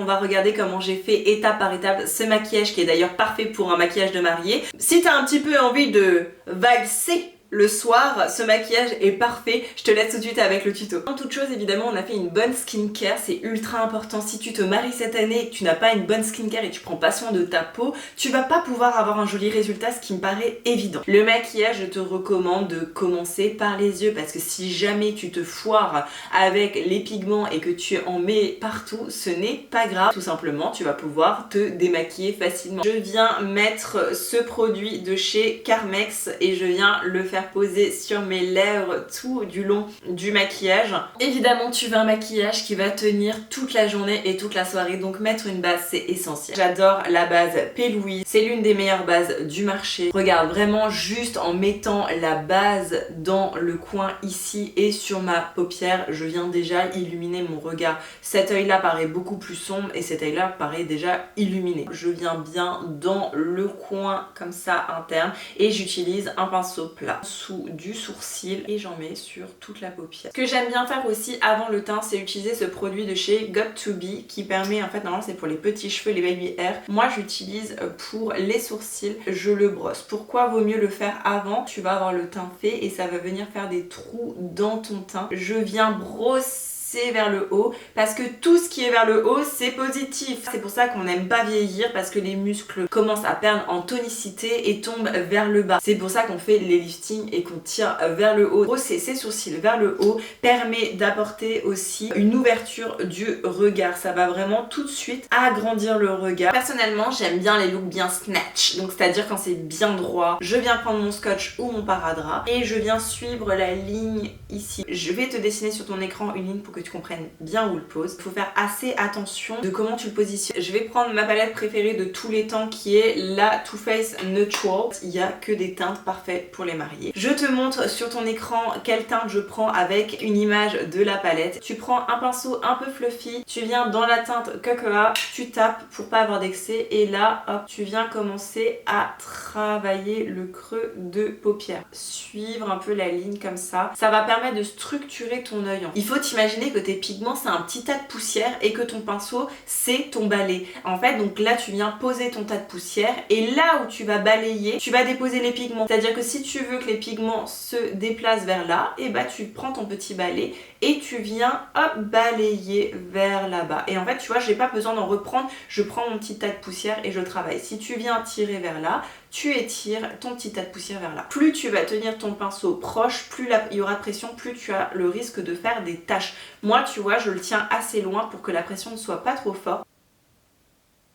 va regarder comment j'ai fait étape par étape ce maquillage qui est d'ailleurs parfait pour un maquillage de mariée. Si t'as un petit peu envie de valser le soir, ce maquillage est parfait. Je te laisse tout de suite avec le tuto. En toute chose, évidemment, on a fait une bonne skincare, c'est ultra important. Si tu te maries cette année et que tu n'as pas une bonne skincare et que tu prends pas soin de ta peau, tu vas pas pouvoir avoir un joli résultat, ce qui me paraît évident. Le maquillage, je te recommande de commencer par les yeux parce que si jamais tu te foires avec les pigments et que tu en mets partout, ce n'est pas grave. Tout simplement, tu vas pouvoir te démaquiller facilement. Je viens mettre ce produit de chez Carmex et je viens le faire poser sur mes lèvres tout du long du maquillage. Évidemment, tu veux un maquillage qui va tenir toute la journée et toute la soirée, donc mettre une base c'est essentiel. J'adore la base P. Louise, c'est l'une des meilleures bases du marché. Regarde, vraiment juste en mettant la base dans le coin ici et sur ma paupière, je viens déjà illuminer mon regard. Cet œil là paraît beaucoup plus sombre et cet œil là paraît déjà illuminé. Je viens bien dans le coin comme ça interne et j'utilise un pinceau plat sous du sourcil et j'en mets sur toute la paupière. Ce que j'aime bien faire aussi avant le teint, c'est utiliser ce produit de chez Got2b qui permet, en fait normalement c'est pour les petits cheveux, les baby hair. Moi j'utilise pour les sourcils, je le brosse. Pourquoi vaut mieux le faire avant? Tu vas avoir le teint fait et ça va venir faire des trous dans ton teint. Je viens brosser vers le haut parce que tout ce qui est vers le haut c'est positif. C'est pour ça qu'on n'aime pas vieillir parce que les muscles commencent à perdre en tonicité et tombent vers le bas. C'est pour ça qu'on fait les liftings et qu'on tire vers le haut. Brosser ses sourcils vers le haut permet d'apporter aussi une ouverture du regard. Ça va vraiment tout de suite agrandir le regard. Personnellement j'aime bien les looks bien snatch, donc c'est à dire quand c'est bien droit. Je viens prendre mon scotch ou mon paradrap et je viens suivre la ligne ici. Je vais te dessiner sur ton écran une ligne pour que tu comprennes bien où le pose. Il faut faire assez attention de comment tu le positionnes. Je vais prendre ma palette préférée de tous les temps qui est la Too Faced Neutral. Il n'y a que des teintes parfaites pour les mariés. Je te montre sur ton écran quelle teinte je prends avec une image de la palette. Tu prends un pinceau un peu fluffy, tu viens dans la teinte Cocoa, tu tapes pour pas avoir d'excès et là hop, tu viens commencer à travailler le creux de paupière. Suivre un peu la ligne comme ça. Ça va permettre de structurer ton œil. Il faut t'imaginer que tes pigments c'est un petit tas de poussière et que ton pinceau c'est ton balai. En fait donc là tu viens poser ton tas de poussière et là où tu vas balayer, tu vas déposer les pigments. C'est à dire que si tu veux que les pigments se déplacent vers là, et bah tu prends ton petit balai et tu viens hop balayer vers là-bas. Et en fait tu vois j'ai pas besoin d'en reprendre, je prends mon petit tas de poussière et je travaille. Si tu viens tirer vers là, tu étires ton petit tas de poussière vers là. Plus tu vas tenir ton pinceau proche, plus il y aura de pression, plus tu as le risque de faire des taches. Moi tu vois je le tiens assez loin pour que la pression ne soit pas trop forte.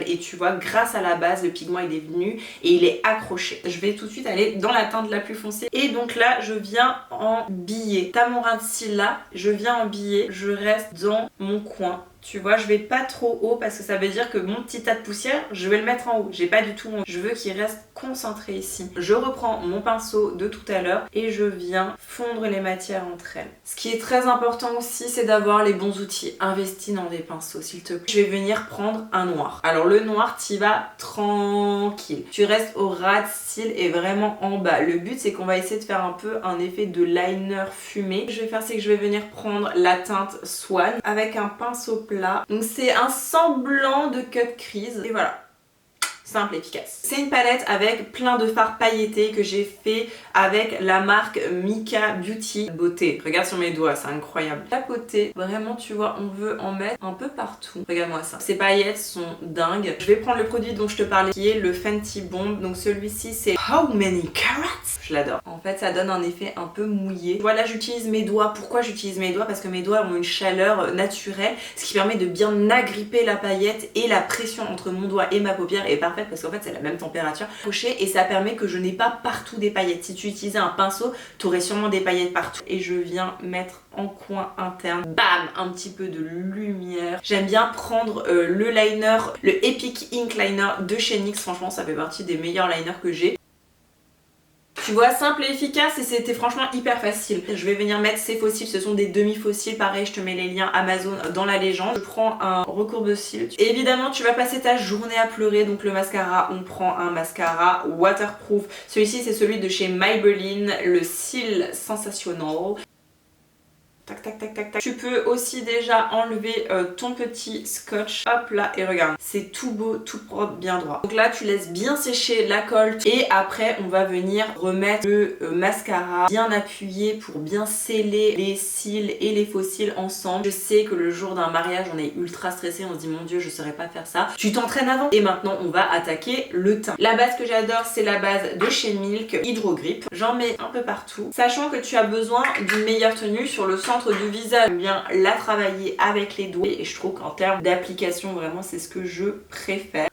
Et tu vois grâce à la base le pigment il est venu et il est accroché. Je vais tout de suite aller dans la teinte la plus foncée et donc là je viens en billet. T'as mon ras de cils là, je viens en billet, je reste dans mon coin. Tu vois, je vais pas trop haut parce que ça veut dire que mon petit tas de poussière, je vais le mettre en haut. J'ai pas du tout envie. Je veux qu'il reste concentré ici. Je reprends mon pinceau de tout à l'heure et je viens fondre les matières entre elles. Ce qui est très important aussi, c'est d'avoir les bons outils. Investis dans des pinceaux, s'il te plaît. Je vais venir prendre un noir. Alors le noir, t'y vas tranquille. Tu restes au ras de cils et vraiment en bas. Le but, c'est qu'on va essayer de faire un peu un effet de liner fumé. Ce que je vais faire, c'est que je vais venir prendre la teinte Swan avec un pinceau plat. Donc c'est un semblant de cut crease et voilà. Simple et efficace. C'est une palette avec plein de fards pailletés que j'ai fait avec la marque Mika Beauty Beauté. Regarde sur mes doigts, c'est incroyable. Tapoter, vraiment tu vois, on veut en mettre un peu partout. Regarde-moi ça. Ces paillettes sont dingues. Je vais prendre le produit dont je te parlais qui est le Fenty Bomb. Donc celui-ci c'est How Many Carats. Je l'adore. En fait ça donne un effet un peu mouillé. Voilà, j'utilise mes doigts. Pourquoi j'utilise mes doigts? Parce que mes doigts ont une chaleur naturelle, ce qui permet de bien agripper la paillette et la pression entre mon doigt et ma paupière est parfaite parce qu'en fait c'est la même température et ça permet que je n'ai pas partout des paillettes. Si tu utilisais un pinceau, tu aurais sûrement des paillettes partout. Et je viens mettre en coin interne, bam, un petit peu de lumière. J'aime bien prendre le liner, le Epic Ink Liner de chez NYX. Franchement ça fait partie des meilleurs liners que j'ai. Tu vois, simple et efficace et c'était franchement hyper facile. Je vais venir mettre ces faux cils, ce sont des demi-faux cils, pareil je te mets les liens Amazon dans la légende. Je prends un recourbe-cils. Évidemment tu vas passer ta journée à pleurer, donc le mascara, on prend un mascara waterproof. Celui-ci c'est celui de chez Maybelline, le Cils Sensational. tac tac tac tac tac. Tu peux aussi déjà enlever ton petit scotch, hop là, et regarde, c'est tout beau, tout propre, bien droit. Donc là tu laisses bien sécher la colle et après on va venir remettre le mascara bien appuyé pour bien sceller les cils et les faux cils ensemble. Je sais que le jour d'un mariage on est ultra stressé, on se dit mon dieu je saurais pas faire ça. Tu t'entraînes avant et maintenant on va attaquer le teint. La base que j'adore c'est la base de chez Milk, Hydro Grip. J'en mets un peu partout, sachant que tu as besoin d'une meilleure tenue sur le centre du visage. J'aime bien la travailler avec les doigts et je trouve qu'en termes d'application vraiment c'est ce que je préfère.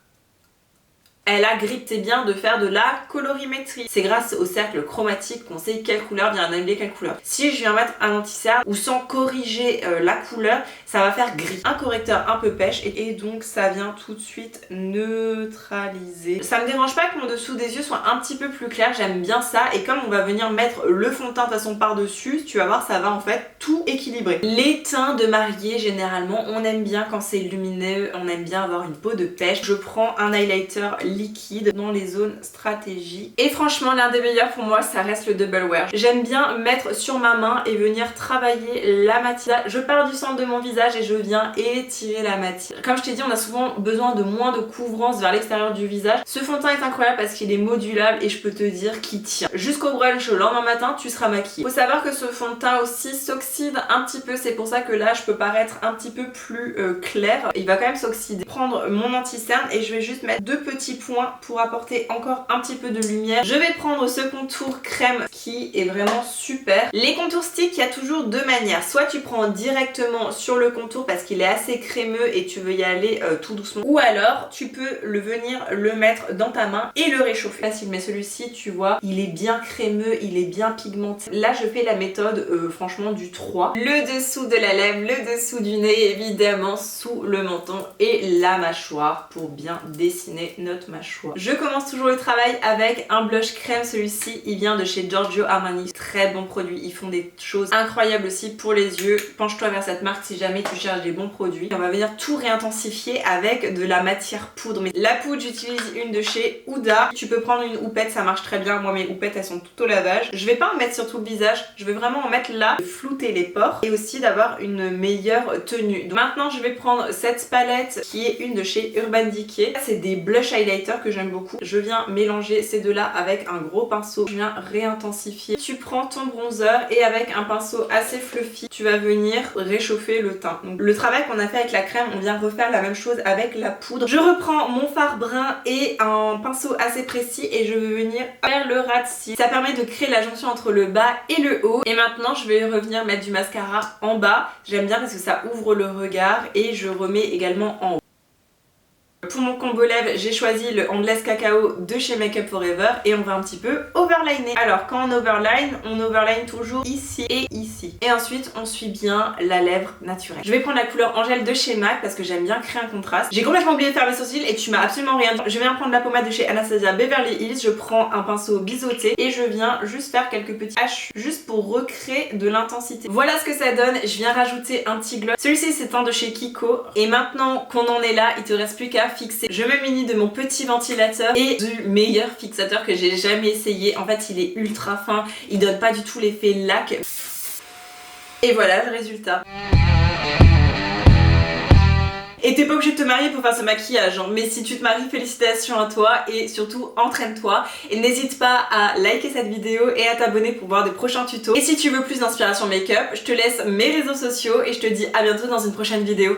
Elle a Grip, c'est bien de faire de la colorimétrie. C'est grâce au cercle chromatique qu'on sait quelle couleur vient annulé quelle couleur. Si je viens mettre un anti-cerne ou sans corriger la couleur, ça va faire gris. Un correcteur un peu pêche et donc ça vient tout de suite neutraliser. Ça me dérange pas que mon dessous des yeux soit un petit peu plus clair, j'aime bien ça. Et comme on va venir mettre le fond de teint de façon par-dessus, tu vas voir ça va en fait tout équilibrer. Les teints de mariée généralement on aime bien quand c'est lumineux, on aime bien avoir une peau de pêche. Je prends un highlighter liquide dans les zones stratégiques et franchement l'un des meilleurs pour moi ça reste le Double Wear. J'aime bien mettre sur ma main et venir travailler la matière. Je pars du centre de mon visage et je viens étirer la matière. Comme je t'ai dit on a souvent besoin de moins de couvrance vers l'extérieur du visage. Ce fond de teint est incroyable parce qu'il est modulable et je peux te dire qu'il tient. Jusqu'au brunch le lendemain matin tu seras maquillée. Faut savoir que ce fond de teint aussi s'oxyde un petit peu, c'est pour ça que là je peux paraître un petit peu plus clair. Il va quand même s'oxyder. Prendre mon anti-cerne et je vais juste mettre deux petits points pour apporter encore un petit peu de lumière. Je vais prendre ce contour crème qui est vraiment super. Les contours stick, il y a toujours deux manières. Soit tu prends directement sur le contour parce qu'il est assez crémeux et tu veux y aller tout doucement. Ou alors tu peux venir le mettre dans ta main et le réchauffer. Facile, mais celui-ci tu vois, il est bien crémeux, il est bien pigmenté. Là je fais la méthode franchement du 3. Le dessous de la lèvre, le dessous du nez évidemment, sous le menton et la mâchoire pour bien dessiner notre mâchoire. Je commence toujours le travail avec un blush crème. Celui-ci il vient de chez Giorgio Armani, très bon produit, ils font des choses incroyables aussi pour les yeux. Penche-toi vers cette marque si jamais tu cherches des bons produits. On va venir tout réintensifier avec de la matière poudre. Mais la poudre j'utilise une de chez Huda. Tu peux prendre une houppette, ça marche très bien. Moi mes houpettes elles sont toutes au lavage. Je vais pas en mettre sur tout le visage, je vais vraiment en mettre là, flouter les pores et aussi d'avoir une meilleure tenue. Donc maintenant je vais prendre cette palette qui est une de chez Urban Decay. C'est des blush highlighters que j'aime beaucoup. Je viens mélanger ces deux là avec un gros pinceau. Je viens réintensifier. Tu prends ton bronzer et avec un pinceau assez fluffy, tu vas venir réchauffer le teint. Donc le travail qu'on a fait avec la crème, on vient refaire la même chose avec la poudre. Je reprends mon fard brun et un pinceau assez précis et je vais venir faire le ras de cils. Ça permet de créer la jonction entre le bas et le haut. Et maintenant je vais revenir mettre du mascara en bas. J'aime bien parce que ça ouvre le regard et je remets également en haut. Pour mon combo lèvres, j'ai choisi le Anglaise Cacao de chez Make Up For Ever et on va un petit peu overliner. Alors quand on overline toujours ici et ici. Et ensuite on suit bien la lèvre naturelle. Je vais prendre la couleur Angèle de chez MAC parce que j'aime bien créer un contraste. J'ai complètement oublié de faire mes sourcils et tu m'as absolument rien dit. Je viens prendre la pommade de chez Anastasia Beverly Hills, je prends un pinceau biseauté et je viens juste faire quelques petits hachus juste pour recréer de l'intensité. Voilà ce que ça donne, je viens rajouter un petit gloss. Celui-ci c'est un de chez Kiko et maintenant qu'on en est là, il te reste plus qu'à fixer. Je me munis de mon petit ventilateur et du meilleur fixateur que j'ai jamais essayé. En fait il est ultra fin, il donne pas du tout l'effet lac. Et voilà le résultat. Et t'es pas obligé de te marier pour faire ce maquillage, hein. Mais si tu te maries, félicitations à toi et surtout entraîne-toi. Et n'hésite pas à liker cette vidéo et à t'abonner pour voir des prochains tutos. Et si tu veux plus d'inspiration make-up, je te laisse mes réseaux sociaux et je te dis à bientôt dans une prochaine vidéo.